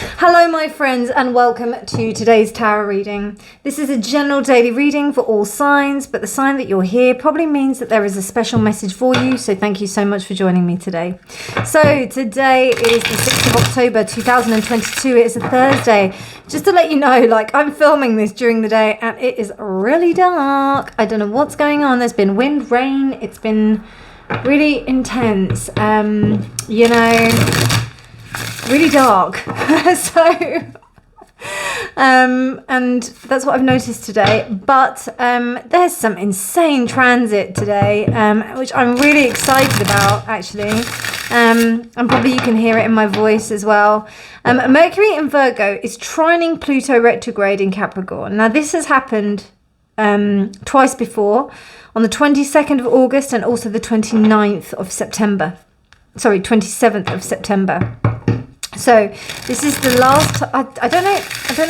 Hello my friends and welcome to today's tarot reading. This is a general daily reading for all signs, but the sign that you're here probably means that there is a special message for you, so thank you so much for joining me today. So today is the 6th of October 2022, it is a Thursday. Just to let you know, I'm filming this during the day and it is really dark. I don't know what's going on, there's been wind, rain, it's been really intense, really dark. And that's what I've noticed today, but there's some insane transit today, which I'm really excited about actually, and probably you can hear it in my voice as well. Mercury in Virgo is trining Pluto retrograde in Capricorn. Now this has happened twice before, on the 22nd of August and also the 27th of September. So this is the last. I don't know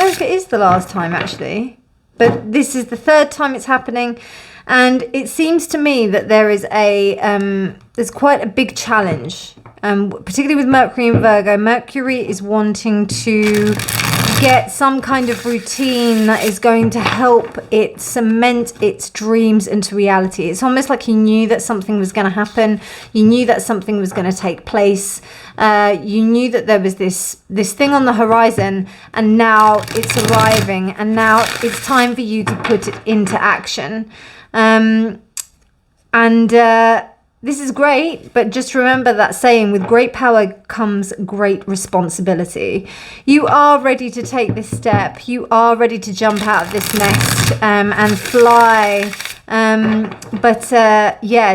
if it is the last time actually, but this is the third time it's happening, and it seems to me that there is there's quite a big challenge, particularly with Mercury in Virgo. Mercury is wanting to get some kind of routine that is going to help it cement its dreams into reality. It's almost like he knew that something was going to happen. You knew that something was going to take place. You knew that there was this thing on the horizon, and now it's arriving, and now it's time for you to put it into action. This is great, but just remember that saying, with great power comes great responsibility. You are ready to take this step. You are ready to jump out of this nest and fly.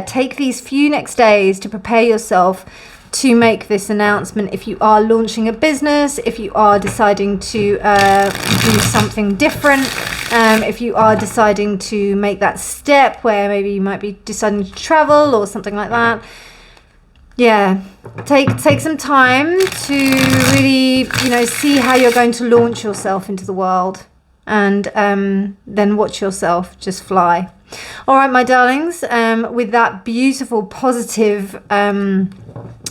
Take these few next days to prepare yourself to make this announcement. If you are launching a business, if you are deciding to do something different, if you are deciding to make that step where maybe you might be deciding to travel or something like that, take some time to really see how you're going to launch yourself into the world, and then watch yourself just fly. All right, my darlings, with that beautiful positive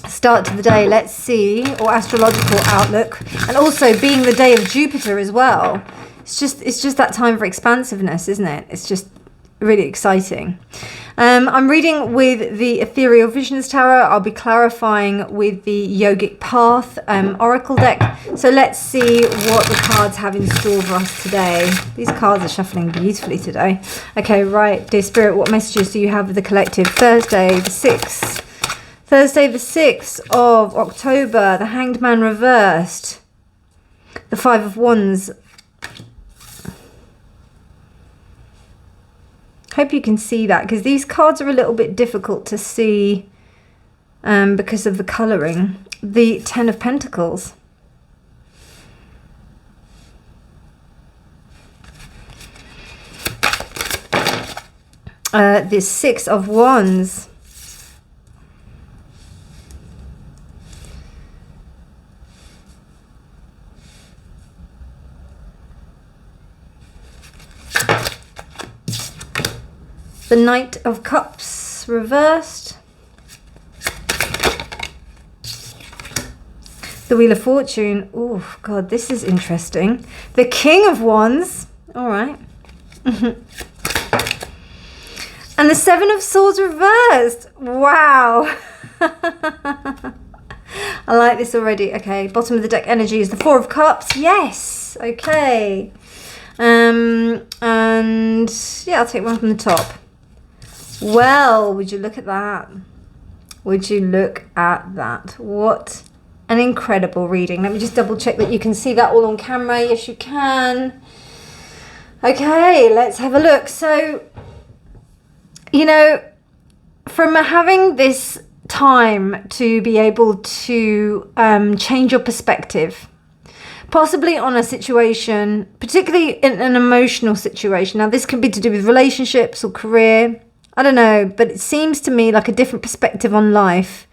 start to the day, let's see, or astrological outlook, and also being the day of Jupiter as well, it's just that time for expansiveness, isn't it? It's just really exciting. I'm reading with the Ethereal Visions Tarot. I'll be clarifying with the Yogic Path Oracle deck. So let's see what the cards have in store for us today. These cards are shuffling beautifully today. Okay, right, dear Spirit, what messages do you have for the collective? Thursday the 6th of October, the Hanged Man reversed, the Five of Wands. Hope you can see that, because these cards are a little bit difficult to see because of the colouring. The Ten of Pentacles. The Six of Wands. The Knight of Cups reversed. The Wheel of Fortune. Oh, God, this is interesting. The King of Wands. All right. And the Seven of Swords reversed. Wow. I like this already. Okay, bottom of the deck energy is the Four of Cups. Yes. Okay. And yeah, I'll take one from the top. Well, would you look at that? Would you look at that? What an incredible reading. Let me just double check that you can see that all on camera. Yes, you can. Okay, let's have a look. So, from having this time to be able to change your perspective, possibly on a situation, particularly in an emotional situation. Now, this can be to do with relationships or career. I don't know, but it seems to me like a different perspective on life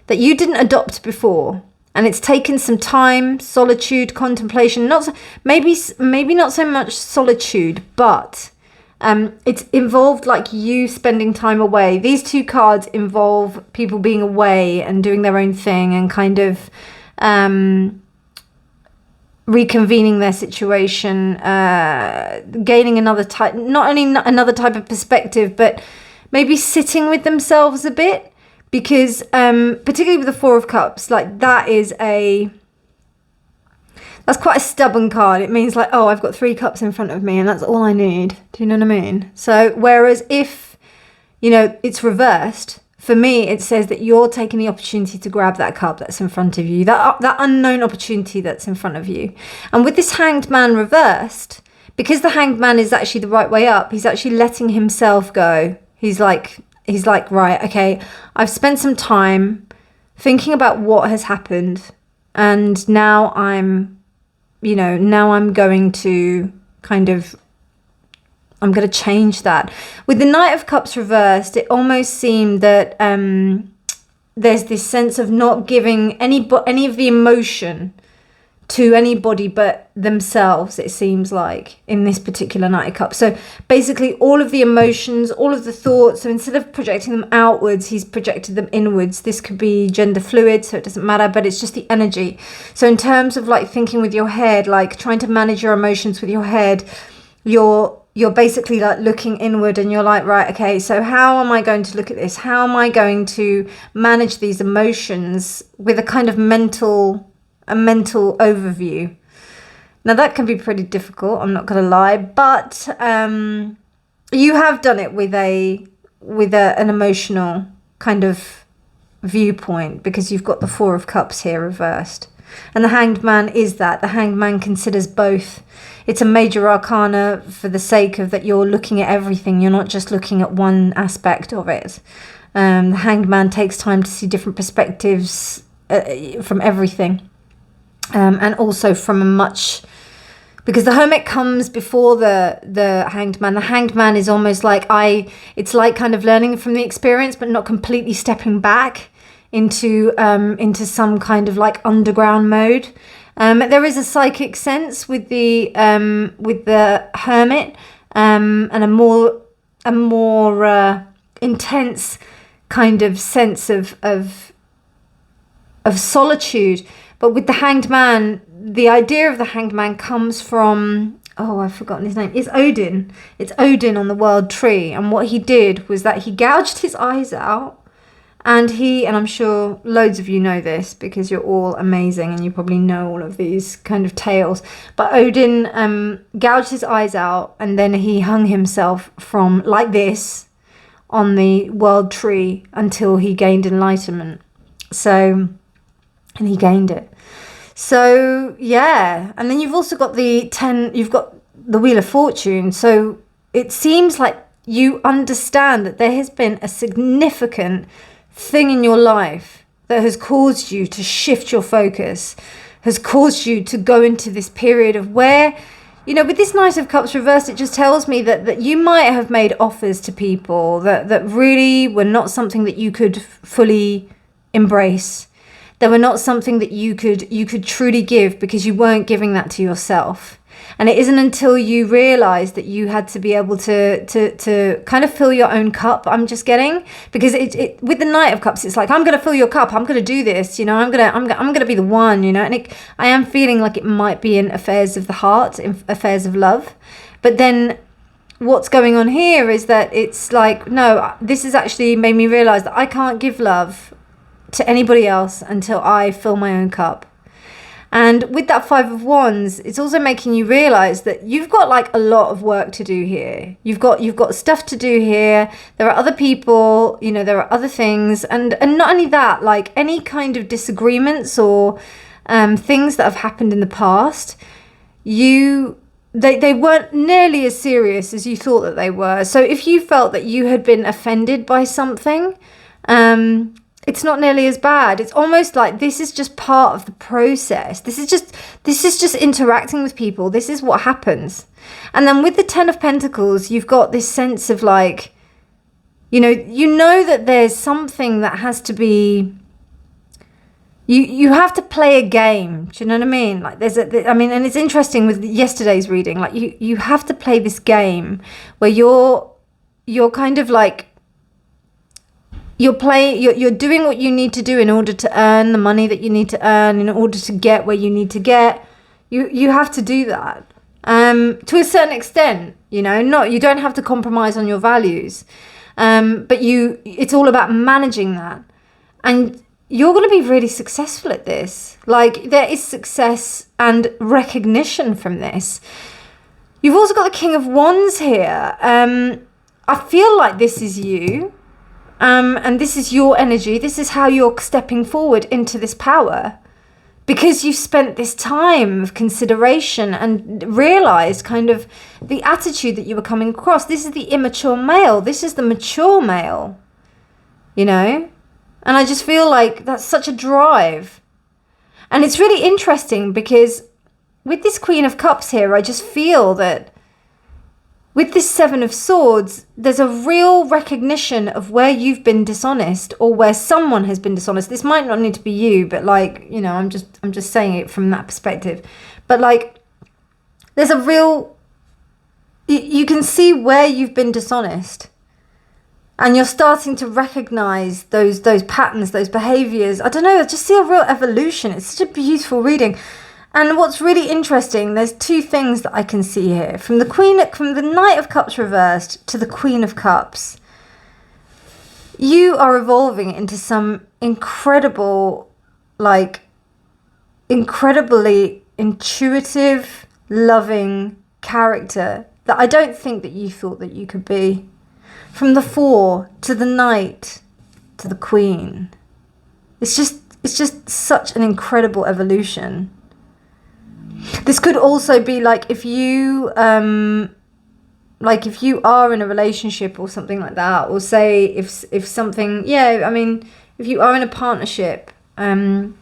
that you didn't adopt before. And it's taken some time, solitude, contemplation, maybe not so much solitude, but it's involved like you spending time away. These two cards involve people being away and doing their own thing and kind of reconvening their situation, gaining another type, not only another type of perspective, but maybe sitting with themselves a bit, because particularly with the Four of Cups, like that's quite a stubborn card. It means like, oh, I've got 3 cups in front of me and that's all I need. Do you know what I mean? So whereas if, you know, it's reversed, for me, it says that you're taking the opportunity to grab that cup that's in front of you, that unknown opportunity that's in front of you. And with this Hanged Man reversed, because the Hanged Man is actually the right way up, he's actually letting himself go. He's like, right, okay, I've spent some time thinking about what has happened, and now I'm going to I'm going to change that. With the Knight of Cups reversed, it almost seemed that there's this sense of not giving any of the emotion to anybody but themselves, it seems like, in this particular Knight of Cups. So basically all of the emotions, all of the thoughts, so instead of projecting them outwards, he's projected them inwards. This could be gender fluid, so it doesn't matter, but it's just the energy. So in terms of like thinking with your head, like trying to manage your emotions with your head, you're basically like looking inward, and you're like, right, okay, so how am I going to look at this? How am I going to manage these emotions with a kind of mental overview? Now that can be pretty difficult, I'm not going to lie, but you have done it with an emotional kind of viewpoint, because you've got the Four of Cups here reversed. And the Hanged Man is that. The Hanged Man considers both. It's a major arcana for the sake of that you're looking at everything. You're not just looking at one aspect of it. The Hanged Man takes time to see different perspectives from everything. And also from a much... Because the Hermit comes before the Hanged Man. The Hanged Man is almost like it's like kind of learning from the experience, but not completely stepping back into some kind of like underground mode. There is a psychic sense with the Hermit, and a more intense kind of sense of solitude. But with the Hanged Man, the idea of the Hanged Man comes from, oh, I've forgotten his name. It's Odin. It's Odin on the World Tree. And what he did was that he gouged his eyes out. And I'm sure loads of you know this because you're all amazing and you probably know all of these kind of tales. But Odin gouged his eyes out, and then he hung himself from like this on the World Tree until he gained enlightenment. And he gained it. So yeah, and then you've also got you've got the Wheel of Fortune. So it seems like you understand that there has been a significant thing in your life that has caused you to shift your focus, has caused you to go into this period of where, you know, with this Knight of Cups reversed, it just tells me that you might have made offers to people that really were not something that you could fully embrace. They were not something that you could truly give, because you weren't giving that to yourself. And it isn't until you realize that you had to be able to kind of fill your own cup, I'm just getting, because it with the Knight of Cups, it's like, I'm going to fill your cup, I'm going to do this, you know, I'm going to be the one, you know, and I am feeling like it might be in affairs of the heart, in affairs of love. But then what's going on here is that it's like, no, this has actually made me realize that I can't give love to anybody else until I fill my own cup. And with that Five of Wands, it's also making you realize that you've got like a lot of work to do here. You've got stuff to do here. There are other people, you know, there are other things. And not only that, like any kind of disagreements or things that have happened in the past, they weren't nearly as serious as you thought that they were. So if you felt that you had been offended by something, it's not nearly as bad. It's almost like this is just part of the process. This is just interacting with people. This is what happens. And then with the Ten of Pentacles, you've got this sense of like, you know that there's something that has to be, you have to play a game. Do you know what I mean? Like and it's interesting with yesterday's reading, like you have to play this game where you're kind of like, you're doing what you need to do in order to earn the money that you need to earn, in order to get where you need to get. You have to do that. To a certain extent, you know, you don't have to compromise on your values. But it's all about managing that. And you're going to be really successful at this. Like, there is success and recognition from this. You've also got the King of Wands here. I feel like this is you. And this is your energy. This is how you're stepping forward into this power. Because you've spent this time of consideration and realized kind of the attitude that you were coming across. This is the immature male. This is the mature male, you know? And I just feel like that's such a drive. And it's really interesting because with this Queen of Cups here, I just feel that with this Seven of Swords, there's a real recognition of where you've been dishonest or where someone has been dishonest. This might not need to be you, but like, you know, I'm just saying it from that perspective. But like, there's a real, you can see where you've been dishonest. And you're starting to recognize those patterns, those behaviors. I don't know, I just see a real evolution. It's such a beautiful reading. And what's really interesting, there's two things that I can see here. From the Knight of Cups reversed to the Queen of Cups. You are evolving into some incredible, like, incredibly intuitive, loving character that I don't think that you thought that you could be. From the Four to the Knight to the Queen. It's just such an incredible evolution. This could also be like if you are in a relationship or something like that, or say if something, yeah, I mean, if you are in a partnership, and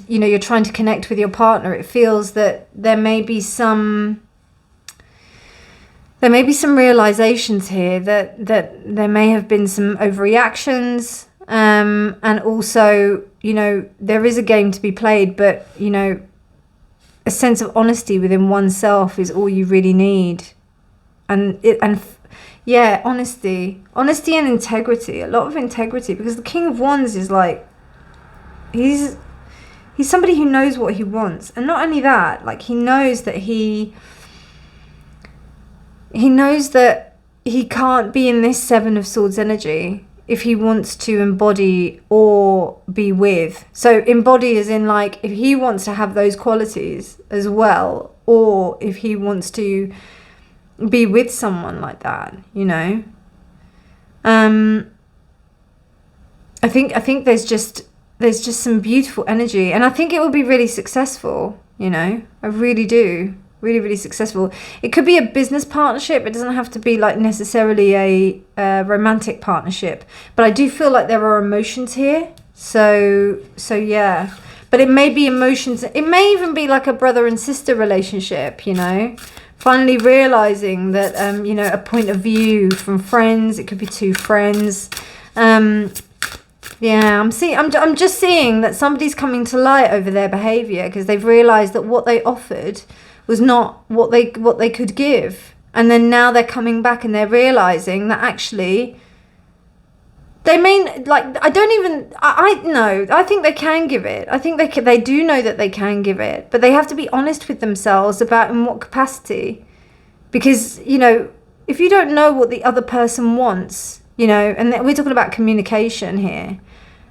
you know, you're trying to connect with your partner, it feels that there may be some realizations here that there may have been some overreactions, and also, you know, there is a game to be played, but you know, a sense of honesty within oneself is all you really need. Yeah, honesty and integrity, a lot of integrity, because the King of Wands is like, he's somebody who knows what he wants. And not only that, like, he knows that he can't be in this Seven of Swords energy if he wants to embody or be with. So embody as in, like, if he wants to have those qualities as well, or if he wants to be with someone like that, you know. I think there's just some beautiful energy, and I think it will be really successful, you know. I really do. Really, really successful. It could be a business partnership. It doesn't have to be like necessarily a romantic partnership. But I do feel like there are emotions here. So yeah. But it may be emotions. It may even be like a brother and sister relationship, you know. Finally realizing that, you know, a point of view from friends. It could be two friends. Yeah, I'm just seeing that somebody's coming to light over their behavior because they've realized that what they offered was not what they could give. And then now they're coming back and they're realizing that actually they may, like, I think they can give it. I think they do know that they can give it, but they have to be honest with themselves about in what capacity. Because, you know, if you don't know what the other person wants, you know, and we're talking about communication here.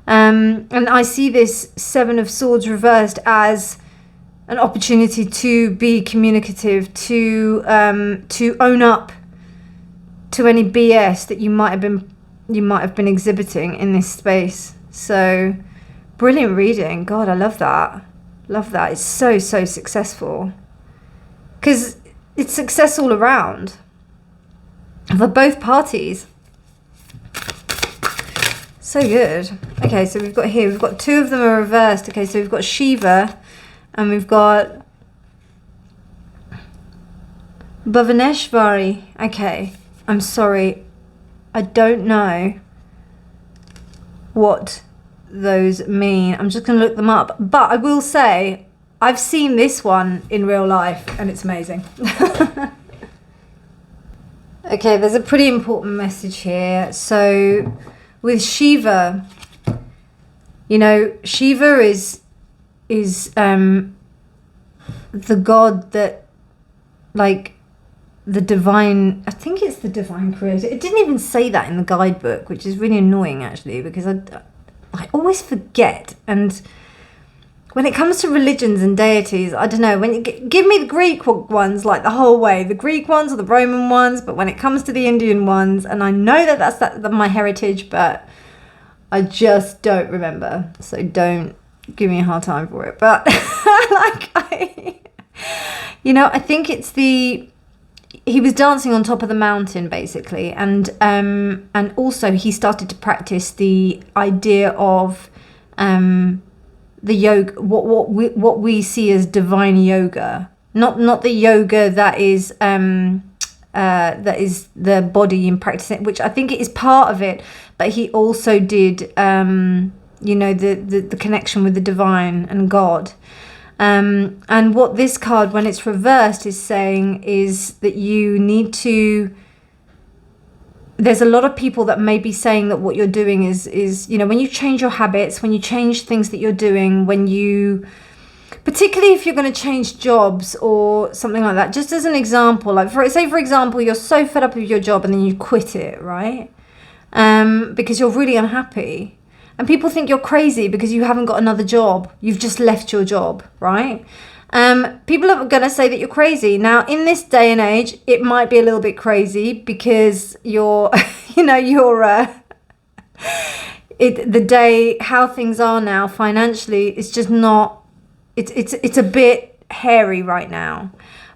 And I see this Seven of Swords reversed as an opportunity to be communicative, to own up to any BS that you might have been exhibiting in this space. So brilliant reading. God, I love that. Love that. It's so successful. Because it's success all around for both parties. So good. Okay, so we've got two of them are reversed. Okay, so we've got Shiva. And we've got Bhuvaneshwari. Okay, I'm sorry. I don't know what those mean. I'm just going to look them up. But I will say, I've seen this one in real life, and it's amazing. Okay, there's a pretty important message here. So, with Shiva, you know, Shiva is the God that, like, the divine, I think it's the divine creator. It didn't even say that in the guidebook, which is really annoying actually, because I always forget. And when it comes to religions and deities, I don't know, when you give me the Greek ones, like the whole way, the Greek ones or the Roman ones, but when it comes to the Indian ones, and I know that that's my heritage, but I just don't remember. So don't give me a hard time for it. But like, I think it's he was dancing on top of the mountain basically, and also he started to practice the idea of the yoga, what we see as divine yoga, not the yoga that is the body in practicing, which I think it is part of it, but he also did the connection with the divine and God. And what this card, when it's reversed, is saying is that you need to, there's a lot of people that may be saying that what you're doing is when you change your habits, when you change things that you're doing, particularly if you're going to change jobs or something like that, just as an example, like for example, you're so fed up with your job and then you quit it, right? Because you're really unhappy. And people think you're crazy because you haven't got another job. You've just left your job, right? People are going to say that you're crazy. Now, in this day and age, it might be a little bit crazy because how things are now financially, it's just not, it's a bit hairy right now.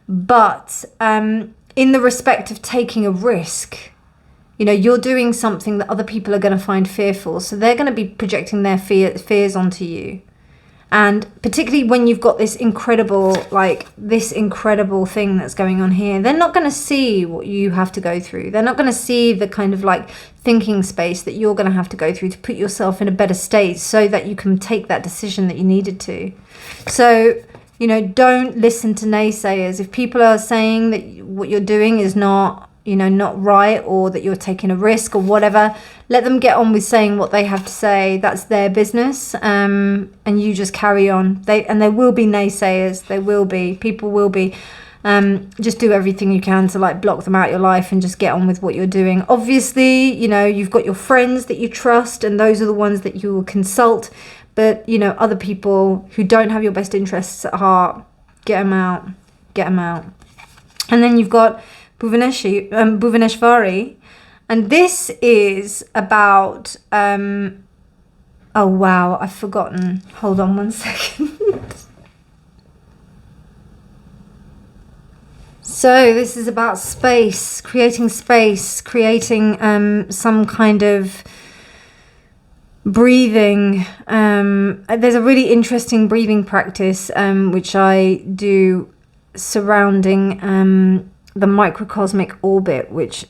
But in the respect of taking a risk, you're doing something that other people are going to find fearful. So they're going to be projecting their fears onto you. And particularly when you've got this incredible thing that's going on here, they're not going to see what you have to go through. They're not going to see the kind of like thinking space that you're going to have to go through to put yourself in a better state so that you can take that decision that you needed to. So, don't listen to naysayers. If people are saying that what you're doing is not right, or that you're taking a risk or whatever, let them get on with saying what they have to say. That's their business, and you just carry on. There will be naysayers. People will be. Just do everything you can to like block them out of your life and just get on with what you're doing. Obviously, you've got your friends that you trust, and those are the ones that you will consult. But other people who don't have your best interests at heart, get them out. And then you've got Bhuvaneshwari, and this is about oh wow, I've forgotten. Hold on one second. So this is about space, creating some kind of breathing. There's a really interesting breathing practice which I do surrounding the microcosmic orbit, which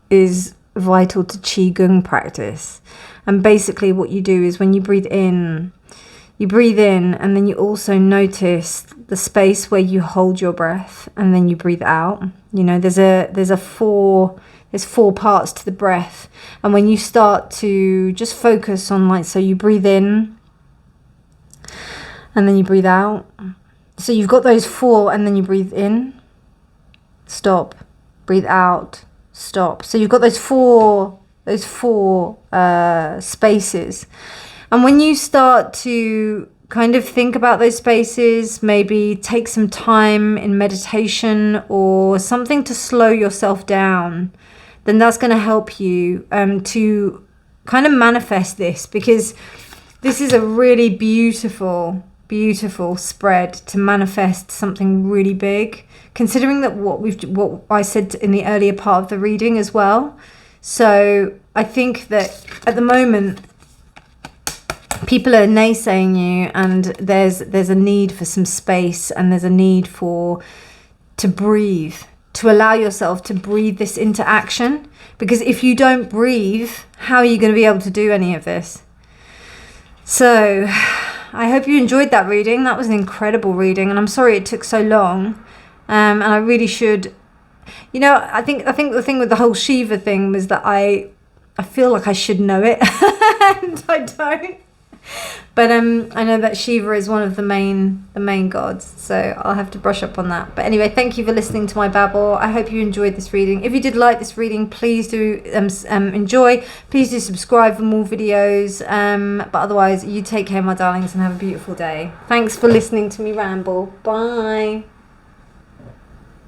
is vital to Qigong practice. And basically what you do is when you breathe in, and then you also notice the space where you hold your breath, and then you breathe out. There's four parts to the breath. And when you start to just focus on so you breathe in and then you breathe out. So you've got those four, and then you breathe in, stop, breathe out, stop. So you've got those four spaces. And when you start to kind of think about those spaces, maybe take some time in meditation or something to slow yourself down, then that's going to help you to kind of manifest this, because this is a really beautiful spread to manifest something really big, considering that what I said in the earlier part of the reading as well. So I think that at the moment people are naysaying you, and there's a need for some space, and there's a need to breathe, to allow yourself to breathe this into action. Because if you don't breathe, how are you going to be able to do any of this? So I hope you enjoyed that reading. That was an incredible reading, and I'm sorry it took so long. And I really should, I think the thing with the whole Shiva thing was that I feel like I should know it, and I don't. But I know that Shiva is one of the main gods, so I'll have to brush up on that. But anyway, thank you for listening to my babble. I hope you enjoyed this reading. If you did like this reading, please do enjoy. Please do subscribe for more videos. But otherwise, you take care, my darlings, and have a beautiful day. Thanks for listening to me ramble. Bye.